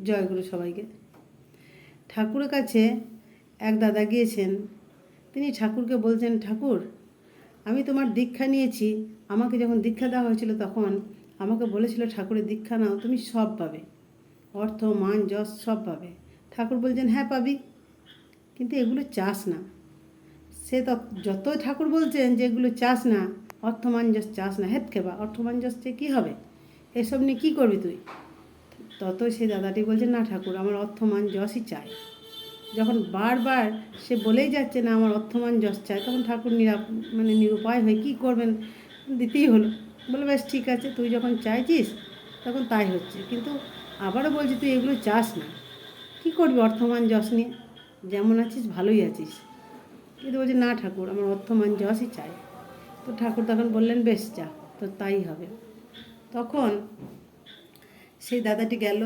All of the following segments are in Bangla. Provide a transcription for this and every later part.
জয়গুরু সবাইকে। ঠাকুরের কাছে এক দাদা গিয়েছেন। তিনি ঠাকুরকে বলছেন, ঠাকুর, আমি তোমার দীক্ষা নিয়েছি। আমাকে যখন দীক্ষা দেওয়া হয়েছিল তখন আমাকে বলেছিল, ঠাকুরের দীক্ষা নাও, তুমি সব পাবে, অর্থ মান যশ সব পাবে। ঠাকুর বলছেন, হ্যাঁ পাবি, কিন্তু এগুলো চাস না। সে যত ঠাকুর বলছেন যে এগুলো চাস না, অর্থমান যশ চাস না, হেত খেবা, অর্থমান যশ চেয়ে কী হবে, এসব নিয়ে কী করবি তুই? তত সেই দাদাটি বলছেন, না ঠাকুর, আমার অর্থমান যশই চাই। যখন বারবার সে বলেই যাচ্ছে না আমার অর্থমান যশ চাই, তখন ঠাকুর নিরুপায় হয়ে কী করবেন, দিতেই হলো। বলে, বেশ ঠিক আছে, তুই যখন চাইছিস তখন তাই হচ্ছে, কিন্তু আবারও বলছি তুই এগুলো চাস না, কী করবি অর্থমান যশ নিয়ে? যেমন আছিস ভালোই আছিস। কিন্তু বলছে, না ঠাকুর, আমার অর্থমান যশই চাই। তো ঠাকুর তখন বললেন, বেশ যা, তো তাই হবে। তখন সেই দাদাটি গেল,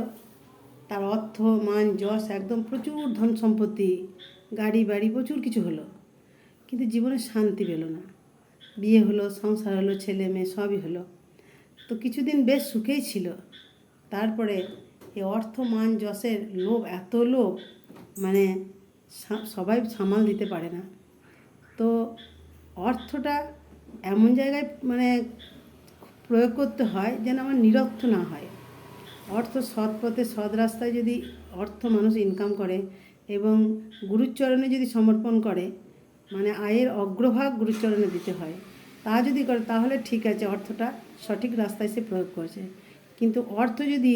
তার অর্থ মান যশ একদম প্রচুর ধন সম্পত্তি, গাড়ি বাড়ি প্রচুর কিছু হলো, কিন্তু জীবনে শান্তি পেল না। বিয়ে হলো, সংসার হলো, ছেলে মেয়ে সবই হলো, তো কিছুদিন বেশ সুখেই ছিল। তারপরে এই অর্থ মান যশের লোভ, এত লোভ, মানে সবাই সামাল দিতে পারে না। তো অর্থটা এমন জায়গায় প্রয়োগ করতে হয় যেন আমার নিরর্থ না হয়। অর্থ সৎ পথে সৎ রাস্তায় যদি অর্থ মানুষ ইনকাম করে এবং গুরুচরণে যদি সমর্পণ করে, আয়ের অগ্রভাগ গুরুচরণে দিতে হয়, তা যদি করে তাহলে ঠিক আছে, অর্থটা সঠিক রাস্তায় সে প্রয়োগ করছে। কিন্তু অর্থ যদি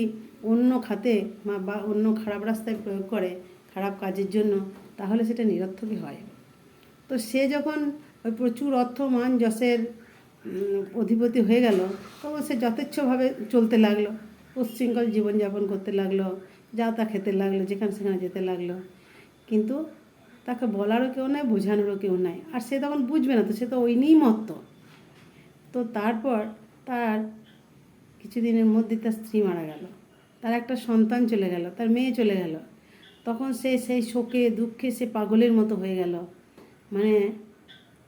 অন্য খাতে বা অন্য খারাপ রাস্তায় প্রয়োগ করে খারাপ কাজের জন্য, তাহলে সেটা নিরর্থকই হয়। তো সে যখন ওই প্রচুর অর্থ মান যশের অধিপতি হয়ে গেল, তখন সে যথেচ্ছভাবে চলতে লাগলো, উচ্ছৃঙ্খল জীবনযাপন করতে লাগলো, যা তা খেতে লাগলো, যেখানে সেখানে যেতে লাগলো। কিন্তু তাকে বলারও কেউ নাই, বোঝানোরও কেউ নাই, আর সে তখন বুঝবে না, তো সে তো ওই নিয়েই মত্ত। তো তারপর তার কিছুদিনের মধ্যে তার স্ত্রী মারা গেল, তার একটা সন্তান চলে গেল, তার মেয়ে চলে গেল। তখন সে সেই শোকে দুঃখে সে পাগলের মতো হয়ে গেল।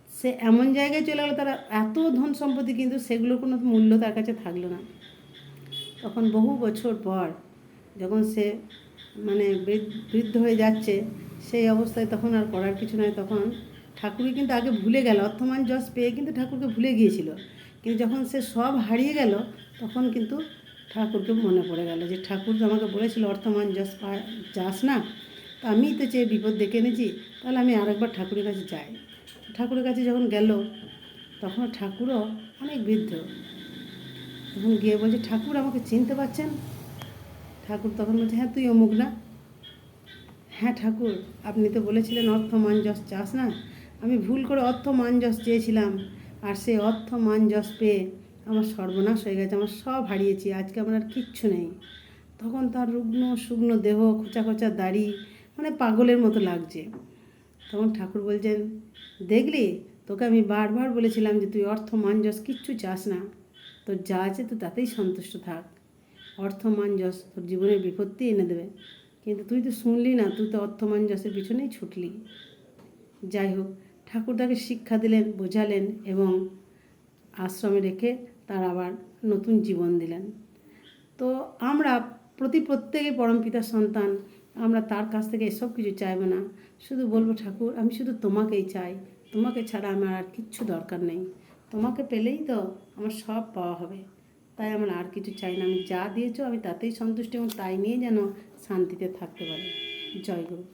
সে এমন জায়গায় চলে গেল, তারা এত ধন সম্পত্তি, কিন্তু সেগুলোর কোনো মূল্য তার কাছে থাকলো না। তখন বহু বছর পর যখন সে বৃদ্ধ হয়ে যাচ্ছে, সেই অবস্থায় তখন আর করার কিছু নয়, তখন ঠাকুরই কিন্তু আগে ভুলে গেল, অর্থমান যশ পেয়ে কিন্তু ঠাকুরকে ভুলে গিয়েছিল। কিন্তু যখন সে সব হারিয়ে গেল, তখন কিন্তু ঠাকুরকে মনে পড়ে গেল যে ঠাকুর তো আমাকে বলেছিল অর্থমান যশ চাস না, তো আমি তো চেয়ে বিপদ ডেকে এনেছি, তাহলে আমি আরেকবার ঠাকুরের কাছে যাই। ঠাকুরের কাছে যখন গেল, তখন ঠাকুরও অনেক বৃদ্ধ। তখন গিয়ে বলছে, ঠাকুর আমাকে চিনতে পারছেন? ঠাকুর তখন বলছে, হ্যাঁ তুই অমুক না? হ্যাঁ ঠাকুর, আপনি তো বলেছিলেন অর্থ মান যশ চাস না, আমি ভুল করে অর্থ মান যশ চেয়েছিলাম, আর সেই অর্থ মান যশ পেয়ে আমার সর্বনাশ হয়ে গেছে, আমার সব হারিয়েছি, আজকে আমার আর কিচ্ছু নেই। তখন তার রুগ্ন শুকনো দেহ, খোঁচা খোঁচা দাড়ি, পাগলের মতো লাগছে। তখন ঠাকুর বলছেন, দেখলি, তোকে আমি বারবার বলেছিলাম যে তুই অর্থ মান যশ কিচ্ছু চাস না, তোর যা আছে তুই তাতেই সন্তুষ্ট থাক। অর্থ মান যশ তোর জীবনের বিপত্তি এনে দেবে, কিন্তু তুই তো শুনলি না, তুই তো অর্থমান যশের পিছনেই ছুটলি। যাই হোক, ঠাকুর তাকে শিক্ষা দিলেন, বোঝালেন এবং আশ্রমে রেখে তার আবার নতুন জীবন দিলেন। তো আমরা প্রত্যেকেই পরমপিতার সন্তান, আমরা তার কাছ থেকে এসব কিছু চাইব না, শুধু বলবো, ঠাকুর আমি শুধু তোমাকেই চাই, তোমাকে ছাড়া আমার আর কিচ্ছু দরকার নেই, তোমাকে পেলেই তো আমার সব পাওয়া হবে, তাই আমার আর কিছু চাই না, আমি যা দিয়েছো আমি তাতেই সন্তুষ্ট এবং তাই নিয়ে যেন শান্তিতে থাকতে পারি। জয় গুরু।